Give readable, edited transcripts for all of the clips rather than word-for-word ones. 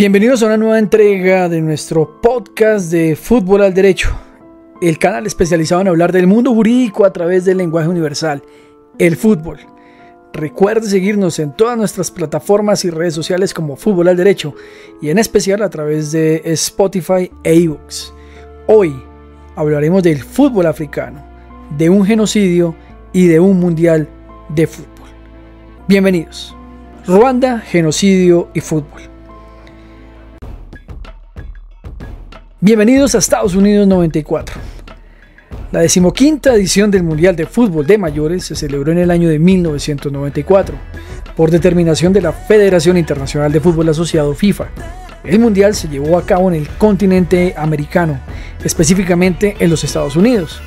Bienvenidos a una nueva entrega de nuestro podcast de Fútbol al Derecho, el canal especializado en hablar del mundo jurídico a través del lenguaje universal, el fútbol. Recuerde seguirnos en todas nuestras plataformas y redes sociales como Fútbol al Derecho y en especial a través de Spotify e iVoox. Hoy hablaremos del fútbol africano, de un genocidio y de un mundial de fútbol. Bienvenidos. Ruanda, genocidio y fútbol. Bienvenidos a Estados Unidos 94. La 15ª edición del Mundial de Fútbol de Mayores se celebró en el año de 1994, por determinación de la Federación Internacional de Fútbol Asociado FIFA. El Mundial se llevó a cabo en el continente americano, específicamente en los Estados Unidos.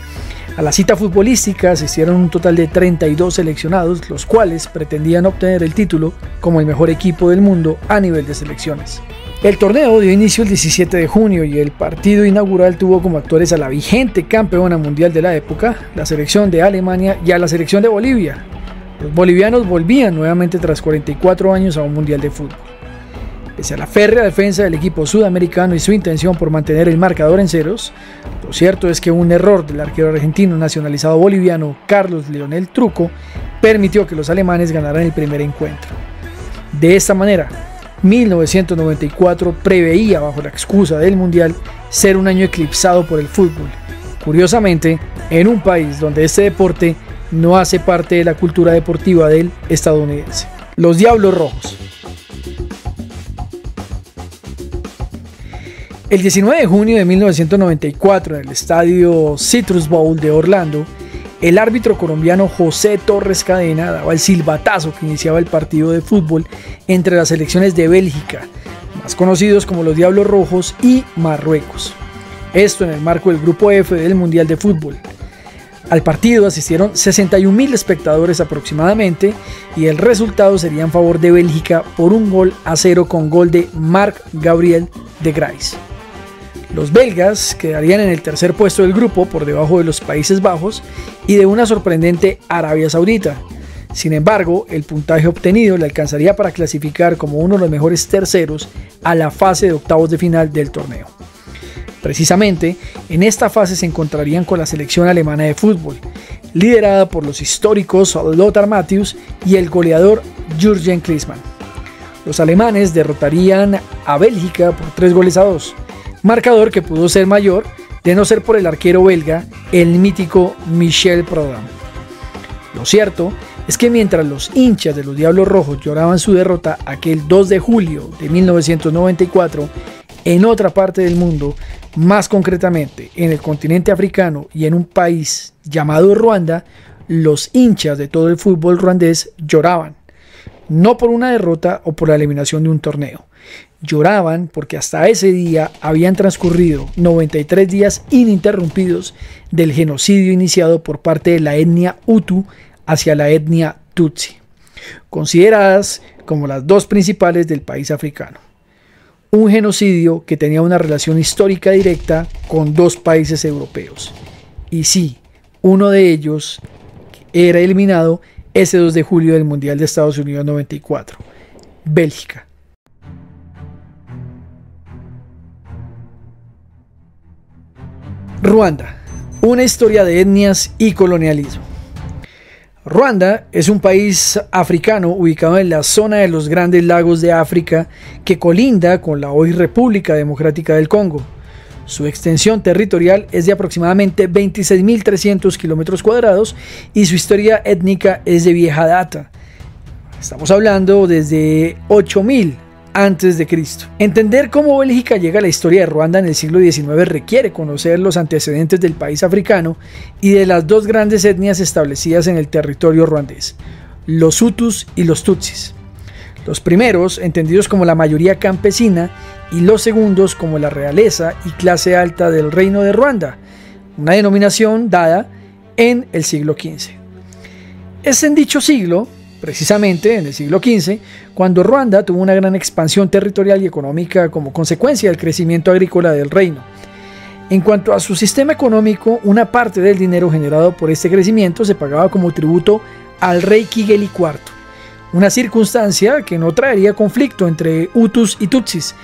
A la cita futbolística asistieron un total de 32 seleccionados, los cuales pretendían obtener el título como el mejor equipo del mundo a nivel de selecciones. El torneo dio inicio el 17 de junio y el partido inaugural tuvo como actores a la vigente campeona mundial de la época, la selección de Alemania, y a la selección de Bolivia. Los bolivianos volvían nuevamente tras 44 años a un mundial de fútbol. Pese a la férrea defensa del equipo sudamericano y su intención por mantener el marcador en ceros, lo cierto es que un error del arquero argentino nacionalizado boliviano Carlos Leonel Truco permitió que los alemanes ganaran el primer encuentro. De esta manera, 1994 preveía, bajo la excusa del mundial, ser un año eclipsado por el fútbol. Curiosamente, en un país donde este deporte no hace parte de la cultura deportiva del estadounidense. Los Diablos Rojos. El 19 de junio de 1994, en el estadio Citrus Bowl de Orlando, el árbitro colombiano José Torres Cadena daba el silbatazo que iniciaba el partido de fútbol entre las selecciones de Bélgica, más conocidos como los Diablos Rojos, y Marruecos. Esto en el marco del Grupo F del Mundial de Fútbol. Al partido asistieron 61.000 espectadores aproximadamente y el resultado sería en favor de Bélgica por 1-0 con gol de Marc-Gabriel de Grais. Los belgas quedarían en el tercer puesto del grupo por debajo de los Países Bajos y de una sorprendente Arabia Saudita. Sin embargo, el puntaje obtenido le alcanzaría para clasificar como uno de los mejores terceros a la fase de octavos de final del torneo. Precisamente, en esta fase se encontrarían con la selección alemana de fútbol, liderada por los históricos Lothar Matthäus y el goleador Jürgen Klinsmann. Los alemanes derrotarían a Bélgica por 3-2, marcador que pudo ser mayor de no ser por el arquero belga, el mítico Michel Prudhomme. Lo cierto es que mientras los hinchas de los Diablos Rojos lloraban su derrota aquel 2 de julio de 1994, en otra parte del mundo, más concretamente en el continente africano y en un país llamado Ruanda, los hinchas de todo el fútbol ruandés lloraban, no por una derrota o por la eliminación de un torneo. Lloraban porque hasta ese día habían transcurrido 93 días ininterrumpidos del genocidio iniciado por parte de la etnia Hutu hacia la etnia Tutsi, consideradas como las dos principales del país africano. Un genocidio que tenía una relación histórica directa con dos países europeos. Y sí, uno de ellos era eliminado ese 2 de julio del Mundial de Estados Unidos 94, Bélgica. Ruanda, una historia de etnias y colonialismo. Ruanda es un país africano ubicado en la zona de los Grandes Lagos de África que colinda con la hoy República Democrática del Congo. Su extensión territorial es de aproximadamente 26.300 kilómetros cuadrados y su historia étnica es de vieja data. Estamos hablando desde 8000 antes de Cristo. Entender cómo Bélgica llega a la historia de Ruanda en el siglo XIX requiere conocer los antecedentes del país africano y de las dos grandes etnias establecidas en el territorio ruandés, los Hutus y los Tutsis. Los primeros entendidos como la mayoría campesina y los segundos como la realeza y clase alta del Reino de Ruanda, una denominación dada en el siglo XV. Es en dicho siglo, precisamente en el siglo XV, cuando Ruanda tuvo una gran expansión territorial y económica como consecuencia del crecimiento agrícola del reino. En cuanto a su sistema económico, una parte del dinero generado por este crecimiento se pagaba como tributo al rey Kigeli IV, una circunstancia que no traería conflicto entre Hutus y Tutsis,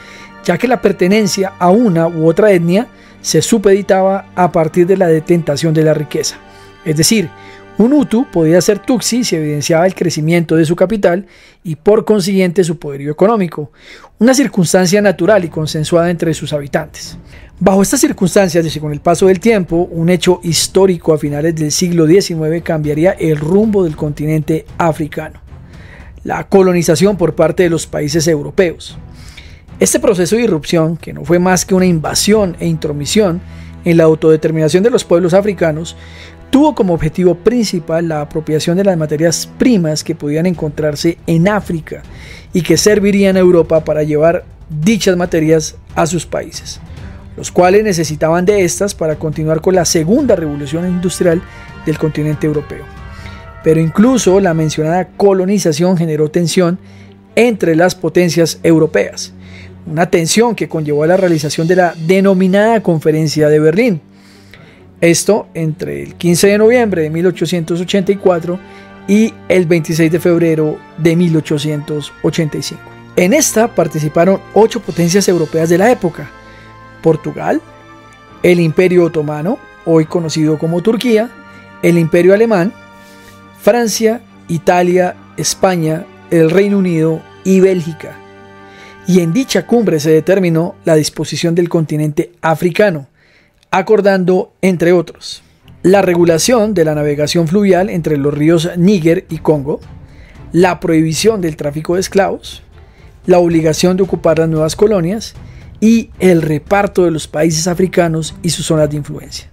ya que la pertenencia a una u otra etnia se supeditaba a partir de la detentación de la riqueza. Es decir, un Hutu podía ser Tutsi si evidenciaba el crecimiento de su capital y por consiguiente su poderío económico, una circunstancia natural y consensuada entre sus habitantes. Bajo estas circunstancias y con el paso del tiempo, un hecho histórico a finales del siglo XIX cambiaría el rumbo del continente africano: la colonización por parte de los países europeos. Este proceso de irrupción, que no fue más que una invasión e intromisión en la autodeterminación de los pueblos africanos, tuvo como objetivo principal la apropiación de las materias primas que podían encontrarse en África y que servirían a Europa para llevar dichas materias a sus países, los cuales necesitaban de estas para continuar con la segunda revolución industrial del continente europeo. Pero incluso la mencionada colonización generó tensión entre las potencias europeas, una tensión que conllevó a la realización de la denominada Conferencia de Berlín. Esto entre el 15 de noviembre de 1884 y el 26 de febrero de 1885. En esta participaron 8 potencias europeas de la época: Portugal, el Imperio Otomano, hoy conocido como Turquía, el Imperio Alemán, Francia, Italia, España, el Reino Unido y Bélgica. Y en dicha cumbre se determinó la disposición del continente africano, acordando, entre otros, la regulación de la navegación fluvial entre los ríos Níger y Congo, la prohibición del tráfico de esclavos, la obligación de ocupar las nuevas colonias y el reparto de los países africanos y sus zonas de influencia.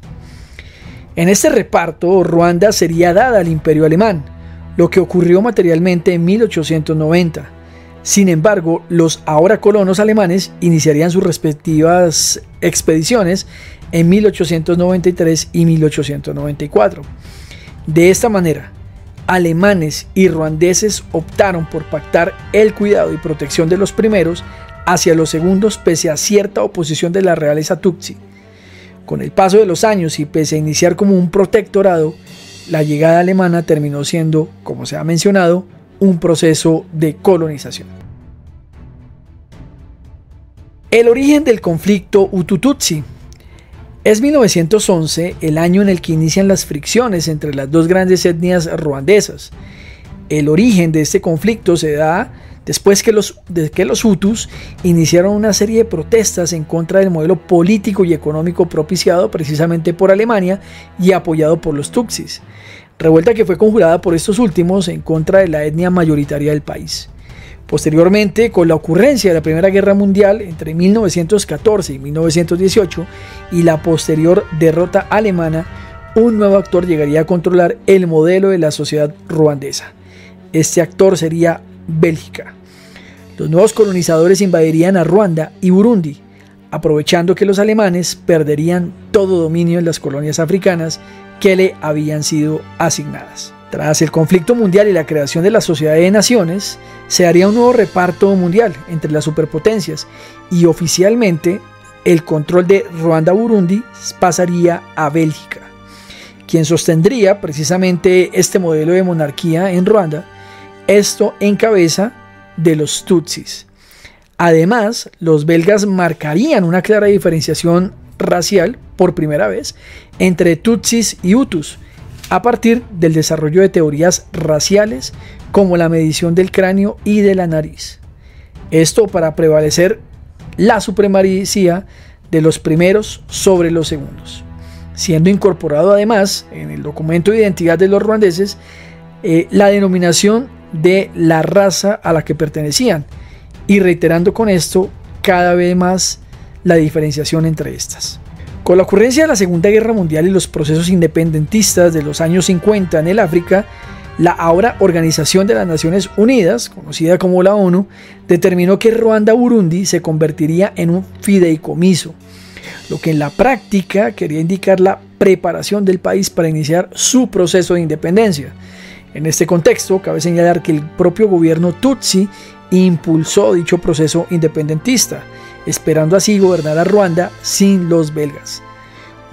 En este reparto, Ruanda sería dada al Imperio Alemán, lo que ocurrió materialmente en 1890. Sin embargo, los ahora colonos alemanes iniciarían sus respectivas expediciones en 1893 y 1894. De esta manera, alemanes y ruandeses optaron por pactar el cuidado y protección de los primeros hacia los segundos, pese a cierta oposición de la realeza Tutsi. Con el paso de los años y pese a iniciar como un protectorado, la llegada alemana terminó siendo, como se ha mencionado, un proceso de colonización. El origen del conflicto Hutu-Tutsi. Es 1911 el año en el que inician las fricciones entre las dos grandes etnias ruandesas. El origen de este conflicto se da después de que los Hutus iniciaron una serie de protestas en contra del modelo político y económico propiciado precisamente por Alemania y apoyado por los Tutsis, revuelta que fue conjurada por estos últimos en contra de la etnia mayoritaria del país. Posteriormente, con la ocurrencia de la Primera Guerra Mundial entre 1914 y 1918 y la posterior derrota alemana, un nuevo actor llegaría a controlar el modelo de la sociedad ruandesa. Este actor sería Bélgica. Los nuevos colonizadores invadirían a Ruanda y Burundi, aprovechando que los alemanes perderían todo dominio en las colonias africanas que le habían sido asignadas. Tras el conflicto mundial y la creación de la Sociedad de Naciones, se haría un nuevo reparto mundial entre las superpotencias y oficialmente el control de Ruanda-Burundi pasaría a Bélgica, quien sostendría precisamente este modelo de monarquía en Ruanda, esto en cabeza de los Tutsis. Además, los belgas marcarían una clara diferenciación racial por primera vez entre Tutsis y Hutus, a partir del desarrollo de teorías raciales como la medición del cráneo y de la nariz. Esto para prevalecer la supremacía de los primeros sobre los segundos, siendo incorporado además en el documento de identidad de los ruandeses la denominación de la raza a la que pertenecían y reiterando con esto cada vez más la diferenciación entre estas. Con la ocurrencia de la Segunda Guerra Mundial y los procesos independentistas de los años 50 en el África, la ahora Organización de las Naciones Unidas, conocida como la ONU, determinó que Ruanda-Burundi se convertiría en un fideicomiso, lo que en la práctica quería indicar la preparación del país para iniciar su proceso de independencia. En este contexto, cabe señalar que el propio gobierno Tutsi impulsó dicho proceso independentista, esperando así gobernar a Ruanda sin los belgas.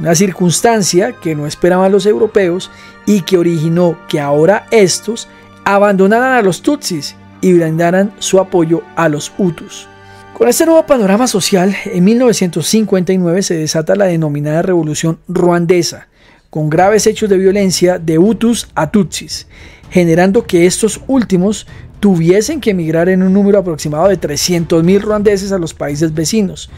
Una circunstancia que no esperaban los europeos y que originó que ahora estos abandonaran a los Tutsis y brindaran su apoyo a los Hutus. Con este nuevo panorama social, en 1959 se desata la denominada Revolución Ruandesa, con graves hechos de violencia de Hutus a Tutsis, generando que estos últimos tuviesen que emigrar en un número aproximado de 300.000 ruandeses a los países vecinos.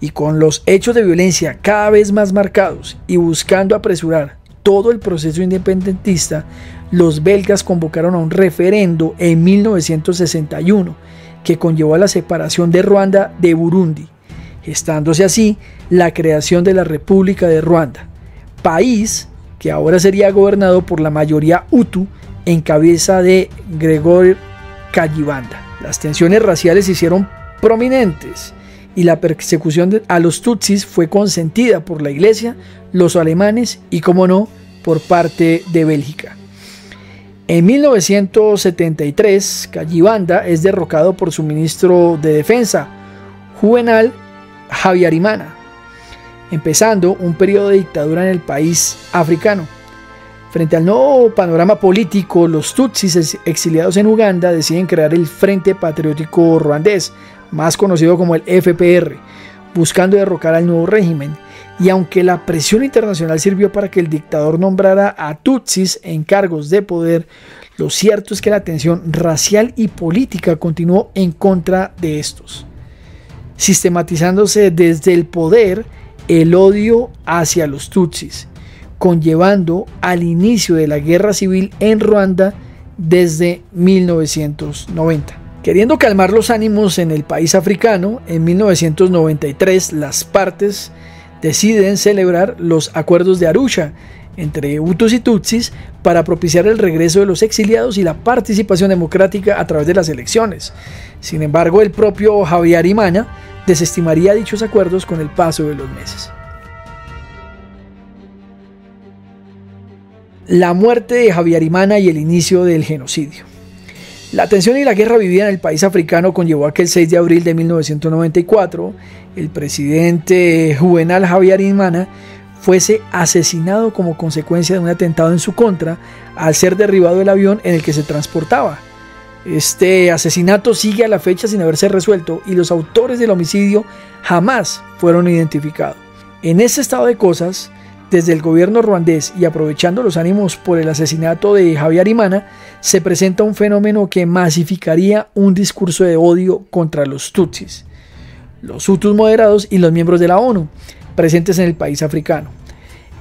Y con los hechos de violencia cada vez más marcados y buscando apresurar todo el proceso independentista, los belgas convocaron a un referendo en 1961 que conllevó a la separación de Ruanda de Burundi, gestándose así la creación de la República de Ruanda, país que ahora sería gobernado por la mayoría Hutu en cabeza de Gregoire Kayibanda. Las tensiones raciales se hicieron prominentes y la persecución a los Tutsis fue consentida por la Iglesia, los alemanes y, como no, por parte de Bélgica. En 1973, Kayibanda es derrocado por su ministro de Defensa, Juvenal Habyarimana, empezando un periodo de dictadura en el país africano. Frente al nuevo panorama político, los Tutsis exiliados en Uganda deciden crear el Frente Patriótico Ruandés, más conocido como el FPR, buscando derrocar al nuevo régimen. Y aunque la presión internacional sirvió para que el dictador nombrara a Tutsis en cargos de poder, lo cierto es que la tensión racial y política continuó en contra de estos, sistematizándose desde el poder el odio hacia los Tutsis, conllevando al inicio de la guerra civil en Ruanda desde 1990. Queriendo calmar los ánimos en el país africano, en 1993 las partes deciden celebrar los acuerdos de Arusha entre Hutus y Tutsis para propiciar el regreso de los exiliados y la participación democrática a través de las elecciones. Sin embargo, el propio Habyarimana desestimaría dichos acuerdos con el paso de los meses. La muerte de Habyarimana y el inicio del genocidio. La tensión y la guerra vivida en el país africano conllevó a que el 6 de abril de 1994 el presidente Juvenal Habyarimana fuese asesinado como consecuencia de un atentado en su contra al ser derribado el avión en el que se transportaba. Este asesinato sigue a la fecha sin haberse resuelto y los autores del homicidio jamás fueron identificados. En este estado de cosas, desde el gobierno ruandés y aprovechando los ánimos por el asesinato de Habyarimana, se presenta un fenómeno que masificaría un discurso de odio contra los Tutsis, los Hutus moderados y los miembros de la ONU presentes en el país africano.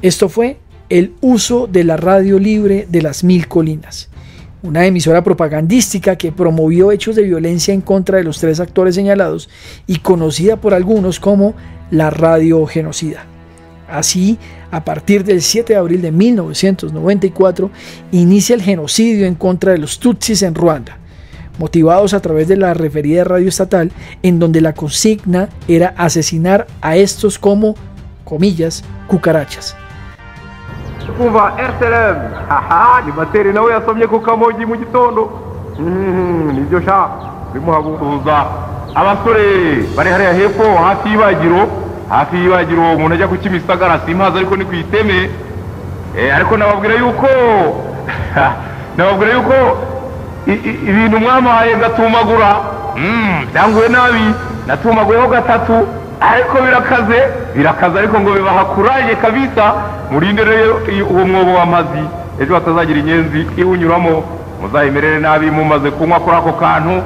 Esto fue el uso de la radio libre de las Mil Colinas, una emisora propagandística que promovió hechos de violencia en contra de los tres actores señalados y conocida por algunos como la radio genocida. Así, a partir del 7 de abril de 1994, inicia el genocidio en contra de los Tutsis en Ruanda, motivados a través de la referida radio estatal, en donde la consigna era asesinar a estos como, comillas, cucarachas. Kumva RTLM, haha, ni bateri nawe yasomye ku kamogi mu gitondo. Nibyo sha, bimuhaguruza. Abasore bari hariya hepfo hafi y'ibagiro umuntu ajya ku Kimisagara simpaza ariko ni ku Iteme. Ariko nababwira yuko ibintu mwamahaye ngatumagura. Byanguye nabi, natumaguyeho gatatu. Ariko birakaze ariko ngo bibaha kuraje kabisa. Murinde rero uwo mwobo w'amazi ejo hatazagira inyenzi iwunyuramo, muzayimerere nabi mumaze kunywa kuri ako kantu.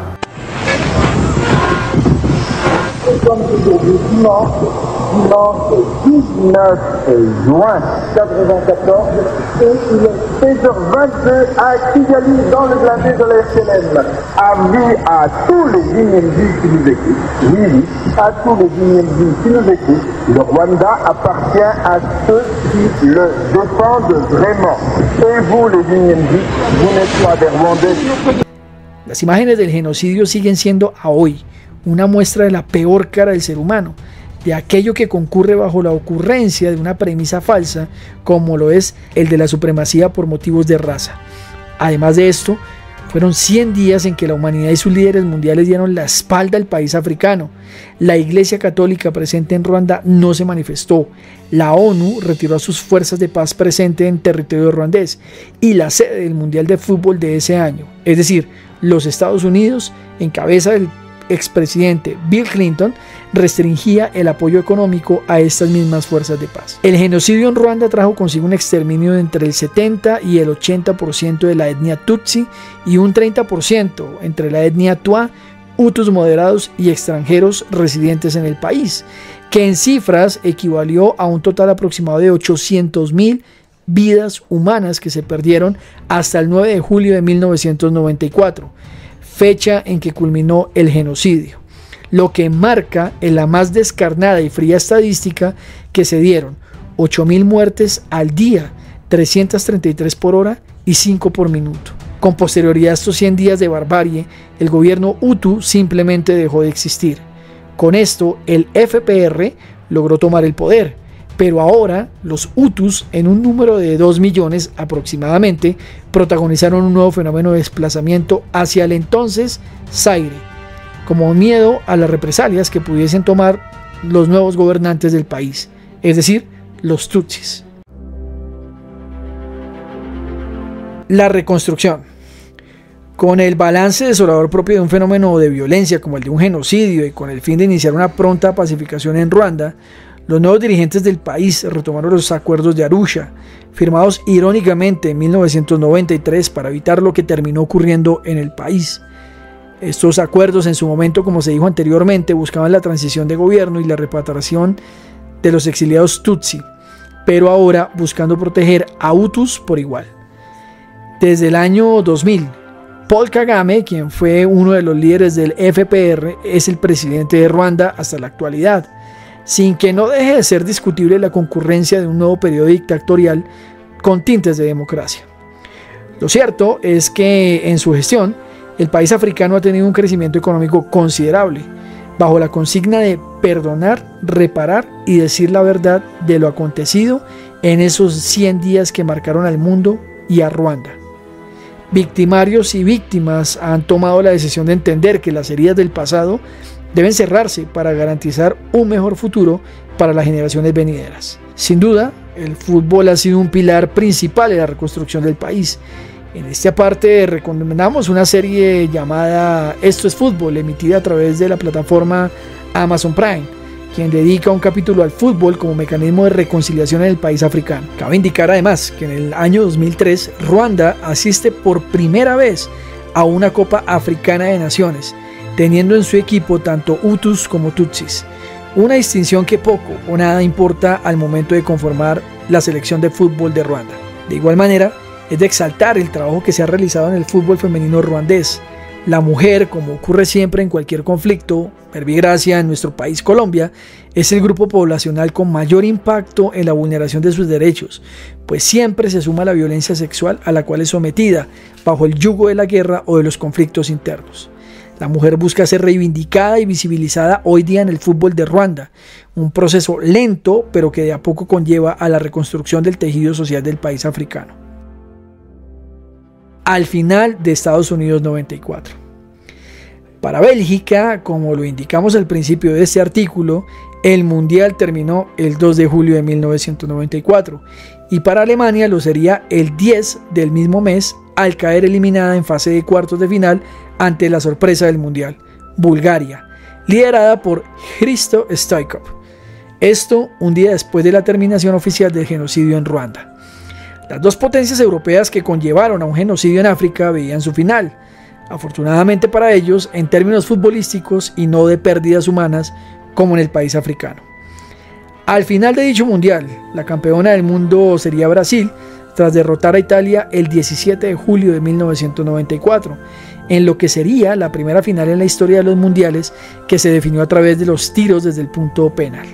Dimanche 19 juin 1994 et il est 16h22 à Kigali dans le blindé de la FLN. Avis à tous les Guinéens qui nous écoutent, oui, à tous les Guinéens qui nous écoutent, le Rwanda appartient à ceux qui le défendent vraiment. Et vous les Guinéens, vous n'êtes pas des Rwandais. Las imágenes del genocidio siguen siendo a hoy una muestra de la peor cara del ser humano, de aquello que concurre bajo la ocurrencia de una premisa falsa, como lo es el de la supremacía por motivos de raza. Además de esto, Fueron 100 días en que la humanidad y sus líderes mundiales dieron la espalda al país africano. La Iglesia Católica presente en Ruanda no se manifestó. La ONU retiró a sus fuerzas de paz presentes en territorio ruandés y la sede del Mundial de Fútbol de ese año, es decir, los Estados Unidos, en cabeza del expresidente Bill Clinton, restringía el apoyo económico a estas mismas fuerzas de paz. El genocidio en Ruanda trajo consigo un exterminio de entre el 70 y el 80% de la etnia Tutsi y un 30% entre la etnia Twa, Hutus moderados y extranjeros residentes en el país, que en cifras equivalió a un total aproximado de 800.000 vidas humanas que se perdieron hasta el 9 de julio de 1994, fecha en que culminó el genocidio, lo que marca en la más descarnada y fría estadística que se dieron 8.000 muertes al día, 333 por hora y 5 por minuto. Con posterioridad a estos 100 días de barbarie, el gobierno Hutu simplemente dejó de existir. Con esto, el FPR logró tomar el poder, pero ahora los Hutus, en un número de 2 millones aproximadamente, protagonizaron un nuevo fenómeno de desplazamiento hacia el entonces Zaire, como miedo a las represalias que pudiesen tomar los nuevos gobernantes del país, es decir, los Tutsis. La reconstrucción. Con el balance desolador propio de un fenómeno de violencia como el de un genocidio y con el fin de iniciar una pronta pacificación en Ruanda, los nuevos dirigentes del país retomaron los acuerdos de Arusha, firmados irónicamente en 1993 para evitar lo que terminó ocurriendo en el país. Estos acuerdos, en su momento, como se dijo anteriormente, buscaban la transición de gobierno y la repatriación de los exiliados Tutsi, pero ahora buscando proteger a Hutus por igual. Desde el año 2000, Paul Kagame, quien fue uno de los líderes del FPR, es el presidente de Ruanda hasta la actualidad, sin que no deje de ser discutible la concurrencia de un nuevo periodo dictatorial con tintes de democracia. Lo cierto es que en su gestión, el país africano ha tenido un crecimiento económico considerable, bajo la consigna de perdonar, reparar y decir la verdad de lo acontecido en esos 100 días que marcaron al mundo y a Ruanda. Victimarios y víctimas han tomado la decisión de entender que las heridas del pasado deben cerrarse para garantizar un mejor futuro para las generaciones venideras. Sin duda, el fútbol ha sido un pilar principal en la reconstrucción del país. En esta parte recomendamos una serie llamada Esto es Fútbol, emitida a través de la plataforma Amazon Prime, quien dedica un capítulo al fútbol como mecanismo de reconciliación en el país africano. Cabe indicar además que en el año 2003 Ruanda asiste por primera vez a una Copa Africana de Naciones, teniendo en su equipo tanto Hutus como Tutsis, una distinción que poco o nada importa al momento de conformar la selección de fútbol de Ruanda. De igual manera, es de exaltar el trabajo que se ha realizado en el fútbol femenino ruandés. La mujer, como ocurre siempre en cualquier conflicto, verbigracia en nuestro país Colombia, es el grupo poblacional con mayor impacto en la vulneración de sus derechos, pues siempre se suma la violencia sexual a la cual es sometida bajo el yugo de la guerra o de los conflictos internos. La mujer busca ser reivindicada y visibilizada hoy día en el fútbol de Ruanda, un proceso lento pero que de a poco conlleva a la reconstrucción del tejido social del país africano. Al final de Estados Unidos 94. Para Bélgica, como lo indicamos al principio de este artículo, el Mundial terminó el 2 de julio de 1994 y para Alemania lo sería el 10 del mismo mes al caer eliminada en fase de cuartos de final ante la sorpresa del Mundial, Bulgaria, liderada por Hristo Stoichkov. Esto un día después de la terminación oficial del genocidio en Ruanda. Las dos potencias europeas que conllevaron a un genocidio en África veían su final, afortunadamente para ellos en términos futbolísticos y no de pérdidas humanas como en el país africano. Al final de dicho mundial, la campeona del mundo sería Brasil, tras derrotar a Italia el 17 de julio de 1994, en lo que sería la primera final en la historia de los mundiales que se definió a través de los tiros desde el punto penal.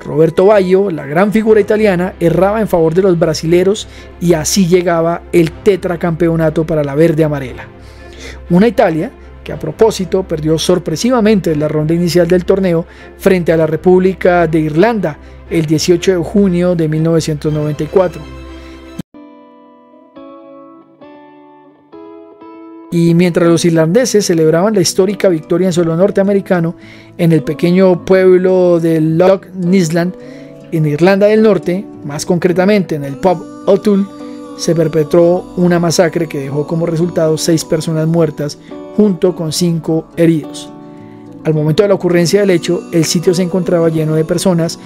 Roberto Baggio, la gran figura italiana, erraba en favor de los brasileros y así llegaba el tetracampeonato para la verde amarela. Una Italia que a propósito perdió sorpresivamente en la ronda inicial del torneo frente a la República de Irlanda el 18 de junio de 1994. Y mientras los irlandeses celebraban la histórica victoria en suelo norteamericano en el pequeño pueblo de Loch Nisland, en Irlanda del Norte, más concretamente en el pub O'Toole, se perpetró una masacre que dejó como resultado 6 personas muertas junto con 5 heridos. Al momento de la ocurrencia del hecho, el sitio se encontraba lleno de personas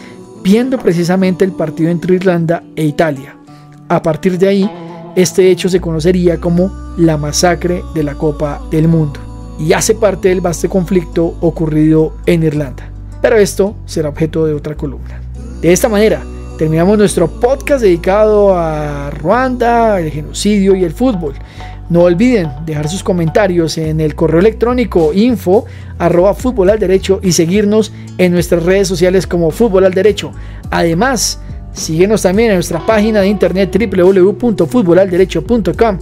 viendo precisamente el partido entre Irlanda e Italia. A partir de ahí, este hecho se conocería como la masacre de la Copa del Mundo y hace parte del vasto conflicto ocurrido en Irlanda. Pero esto será objeto de otra columna. De esta manera, terminamos nuestro podcast dedicado a Ruanda, el genocidio y el fútbol. No olviden dejar sus comentarios en el correo electrónico info@futbolalderecho y seguirnos en nuestras redes sociales como Fútbol al Derecho. Además, síguenos también en nuestra página de internet www.futbolalderecho.com.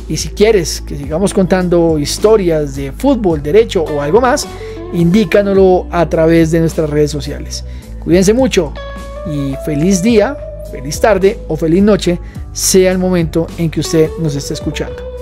Y si quieres que sigamos contando historias de fútbol, derecho o algo más, indícanoslo a través de nuestras redes sociales. Cuídense mucho y feliz día, feliz tarde o feliz noche, sea el momento en que usted nos esté escuchando.